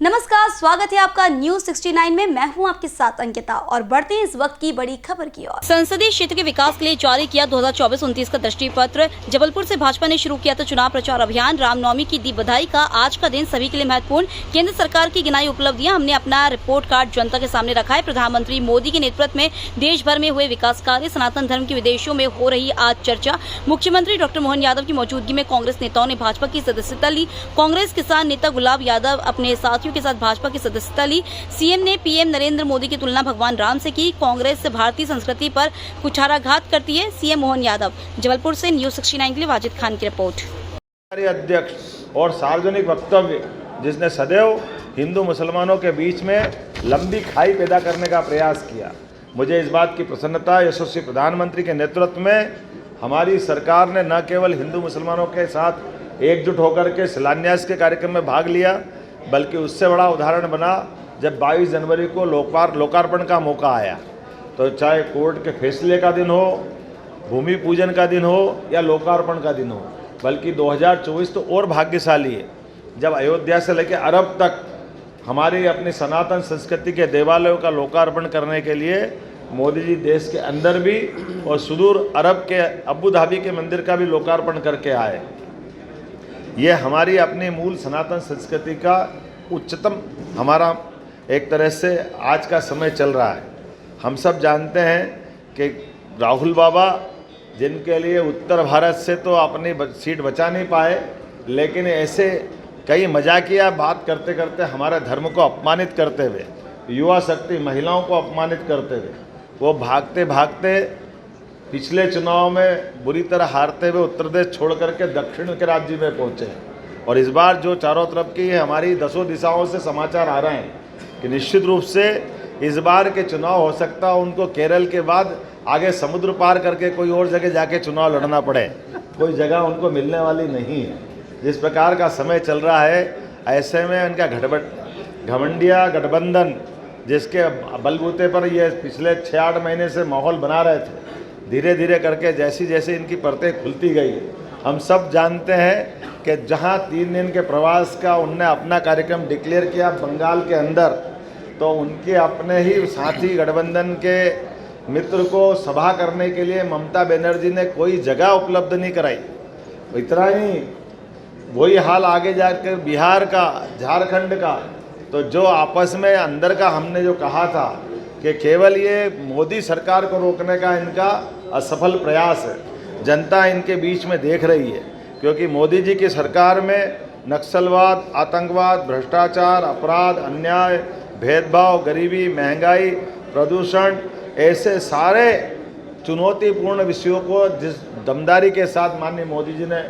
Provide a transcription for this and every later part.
नमस्कार, स्वागत है आपका न्यूज 69 में। मैं हूं आपके साथ अंकिता और बढ़ते हैं इस वक्त की बड़ी खबर की ओर। संसदीय क्षेत्र के विकास के लिए जारी किया 2024-29 का दृष्टि पत्र। जबलपुर से भाजपा ने शुरू किया था चुनाव प्रचार अभियान। रामनवमी की दी बधाई का आज का दिन सभी के लिए महत्वपूर्ण। केंद्र सरकार की गिनाई उपलब्धियां हमने अपना रिपोर्ट कार्ड जनता के सामने रखा है। प्रधानमंत्री मोदी के नेतृत्व में देश भर में हुए विकास कार्य, सनातन धर्म की विदेशों में हो रही आज चर्चा। मुख्यमंत्री डॉक्टर मोहन यादव की मौजूदगी में कांग्रेस नेताओं ने भाजपा की सदस्यता ली। कांग्रेस किसान नेता गुलाब यादव अपने साथियों के साथ भाजपा की सदस्यता ली। सीएम ने पीएम नरेंद्र मोदी की तुलना भगवान राम से की। कांग्रेस भारतीय संस्कृति पर कुठाराघात करती है। सीएम मोहन यादव। जबलपुर से न्यूज 69 के लिए वाजिद खान की रिपोर्ट। अध्यक्ष और सार्वजनिक वक्तव्य जिसने सदैव हिंदू मुसलमानों के बीच में लंबी खाई पैदा करने का प्रयास किया। मुझे इस बात की प्रसन्नता यशस्वी प्रधानमंत्री के नेतृत्व में हमारी सरकार ने न केवल हिंदू मुसलमानों के साथ एकजुट होकर के शिलान्यास के कार्यक्रम में भाग लिया, बल्कि उससे बड़ा उदाहरण बना जब 22 जनवरी को लोकार्पण का मौका आया। तो चाहे कोर्ट के फैसले का दिन हो, भूमि पूजन का दिन हो या लोकार्पण का दिन हो, बल्कि 2024 तो और भाग्यशाली है जब अयोध्या से लेकर अरब तक हमारी अपनी सनातन संस्कृति के देवालयों का लोकार्पण करने के लिए मोदी जी देश के अंदर भी और सुदूर अरब के अबू धाबी के मंदिर का भी लोकार्पण करके आए। ये हमारी अपनी मूल सनातन संस्कृति का उच्चतम हमारा एक तरह से आज का समय चल रहा है। हम सब जानते हैं कि राहुल बाबा जिनके लिए उत्तर भारत से तो अपनी सीट बचा नहीं पाए, लेकिन ऐसे कई मजाकिया बात करते करते हमारे धर्म को अपमानित करते हुए, युवा शक्ति महिलाओं को अपमानित करते हुए वो भागते भागते पिछले चुनाव में बुरी तरह हारते हुए उत्तर प्रदेश छोड़ करके दक्षिण के राज्य में पहुंचे। और इस बार जो चारों तरफ की हमारी दसों दिशाओं से समाचार आ रहे हैं कि निश्चित रूप से इस बार के चुनाव हो सकता है उनको केरल के बाद आगे समुद्र पार करके कोई और जगह जाके चुनाव लड़ना पड़े, कोई जगह उनको मिलने वाली नहीं है। जिस प्रकार का समय चल रहा है, ऐसे में उनका घमंडिया गठबंधन जिसके बलबूते पर ये पिछले 6-8 महीने से माहौल बना रहे थे, धीरे धीरे करके जैसी जैसी इनकी परतें खुलती गई। हम सब जानते हैं कि जहां 3 दिन के प्रवास का उनने अपना कार्यक्रम डिक्लेयर किया बंगाल के अंदर, तो उनके अपने ही साथी गठबंधन के मित्र को सभा करने के लिए ममता बनर्जी ने कोई जगह उपलब्ध नहीं कराई। इतना ही वही हाल आगे जाकर बिहार का, झारखंड का, तो जो आपस में अंदर का हमने जो कहा था कि केवल ये मोदी सरकार को रोकने का इनका असफल प्रयास है, जनता इनके बीच में देख रही है। क्योंकि मोदी जी की सरकार में नक्सलवाद, आतंकवाद, भ्रष्टाचार, अपराध, अन्याय, भेदभाव, गरीबी, महंगाई, प्रदूषण, ऐसे सारे चुनौतीपूर्ण विषयों को जिस दमदारी के साथ माननीय मोदी जी ने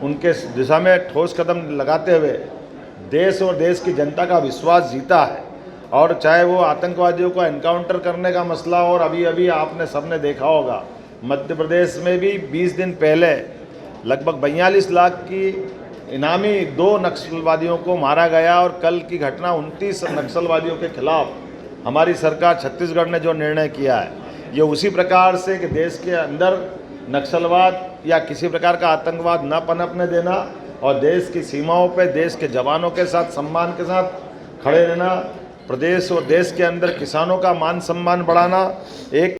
उनके दिशा में ठोस कदम लगाते हुए देश और देश की जनता का विश्वास जीता है। और चाहे वो आतंकवादियों को एनकाउंटर करने का मसला, और अभी अभी आपने सबने देखा होगा मध्य प्रदेश में भी 20 दिन पहले लगभग 42 लाख की इनामी 2 नक्सलवादियों को मारा गया। और कल की घटना 29 नक्सलवादियों के खिलाफ हमारी सरकार छत्तीसगढ़ ने जो निर्णय किया है, ये उसी प्रकार से कि देश के अंदर नक्सलवाद या किसी प्रकार का आतंकवाद न पनपने देना और देश की सीमाओं पर देश के जवानों के साथ सम्मान के साथ खड़े रहना, प्रदेश और देश के अंदर किसानों का मान सम्मान बढ़ाना, एक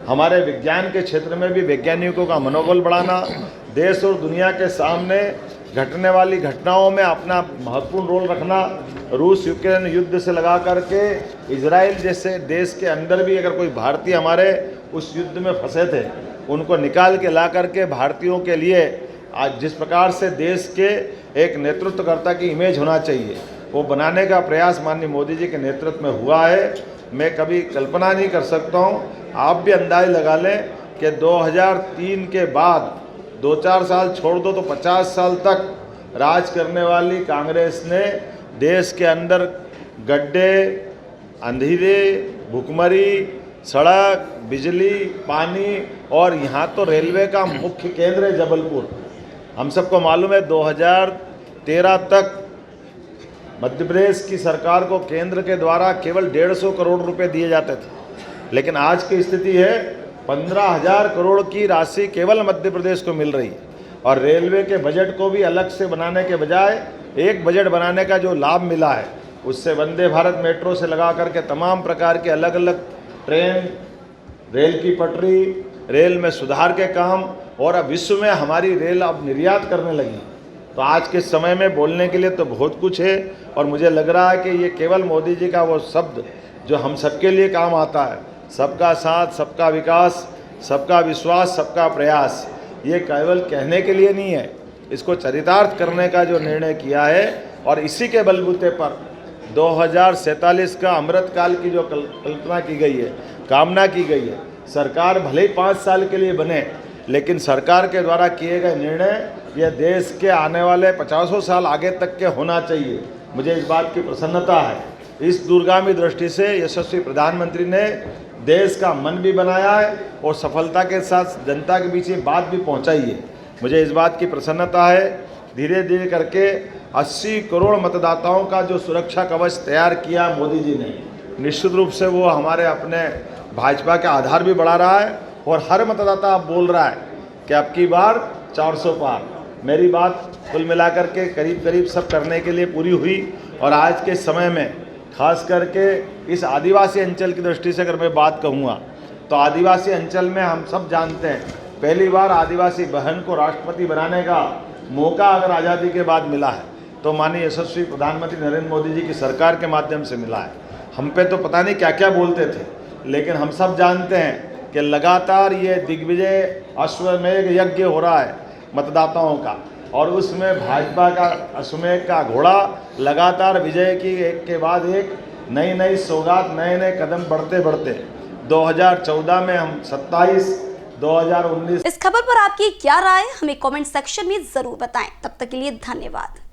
हमारे विज्ञान के क्षेत्र में भी वैज्ञानिकों का मनोबल बढ़ाना, देश और दुनिया के सामने घटने वाली घटनाओं में अपना महत्वपूर्ण रोल रखना, रूस यूक्रेन युद्ध से लगा करके इजराइल जैसे देश के अंदर भी अगर कोई भारतीय हमारे उस युद्ध में फंसे थे उनको निकाल के ला करके भारतीयों के लिए आज जिस प्रकार से देश के एक नेतृत्वकर्ता की इमेज होना चाहिए वो बनाने का प्रयास माननीय मोदी जी के नेतृत्व में हुआ है। मैं कभी कल्पना नहीं कर सकता हूँ, आप भी अंदाज लगा लें कि 2003 के बाद 2-4 साल छोड़ दो तो 50 साल तक राज करने वाली कांग्रेस ने देश के अंदर गड्ढे, अंधेरे, भुखमरी, सड़क, बिजली, पानी और यहाँ तो रेलवे का मुख्य केंद्र है जबलपुर। हम सबको मालूम है 2013 तक मध्य प्रदेश की सरकार को केंद्र के द्वारा केवल 150 करोड़ रुपए दिए जाते थे, लेकिन आज की स्थिति है 15,000 करोड़ की राशि केवल मध्य प्रदेश को मिल रही है। और रेलवे के बजट को भी अलग से बनाने के बजाय एक बजट बनाने का जो लाभ मिला है उससे वंदे भारत मेट्रो से लगा करके तमाम प्रकार के अलग अलग ट्रेन, रेल की पटरी, रेल में सुधार के काम, और अब विश्व में हमारी रेल अब निर्यात करने लगी। तो आज के समय में बोलने के लिए तो बहुत कुछ है, और मुझे लग रहा है कि ये केवल मोदी जी का वो शब्द जो हम सबके लिए काम आता है, सबका साथ, सबका विकास, सबका विश्वास, सबका प्रयास, ये केवल कहने के लिए नहीं है, इसको चरितार्थ करने का जो निर्णय किया है, और इसी के बलबूते पर 2047 का अमृत काल की जो कल्पना की गई है, कामना की गई है, सरकार भले ही 5 साल के लिए बने, लेकिन सरकार के द्वारा किए गए निर्णय यह देश के आने वाले 50 साल आगे तक के होना चाहिए। मुझे इस बात की प्रसन्नता है। इस दूरगामी दृष्टि से यशस्वी प्रधानमंत्री ने देश का मन भी बनाया है और सफलता के साथ जनता के बीच ये बात भी पहुंचाई है। मुझे इस बात की प्रसन्नता है, धीरे धीरे करके 80 करोड़ मतदाताओं का जो सुरक्षा कवच तैयार किया मोदी जी ने, निश्चित रूप से वो हमारे अपने भाजपा का आधार भी बढ़ा रहा है, और हर मतदाता अब बोल रहा है कि अब की बार 400 पार। मेरी बात कुल मिलाकर के करीब करीब सब करने के लिए पूरी हुई, और आज के समय में खास करके इस आदिवासी अंचल की दृष्टि से अगर मैं बात कहूँगा तो आदिवासी अंचल में हम सब जानते हैं, पहली बार आदिवासी बहन को राष्ट्रपति बनाने का मौका अगर आज़ादी के बाद मिला है तो माननीय यशस्वी प्रधानमंत्री नरेंद्र मोदी जी की सरकार के माध्यम से मिला है। हम पे तो पता नहीं क्या क्या बोलते थे, लेकिन हम सब जानते हैं कि लगातार ये दिग्विजय अश्वमेध यज्ञ हो रहा है मतदाताओं का, और उसमें भाजपा का अश्वमेध का घोड़ा लगातार विजय की एक के बाद एक नई नई सौगात, नए नए कदम बढ़ते बढ़ते 2014 में हम 27, 2019। इस खबर पर आपकी क्या राय, हमें कमेंट सेक्शन में जरूर बताएं। तब तक के लिए धन्यवाद।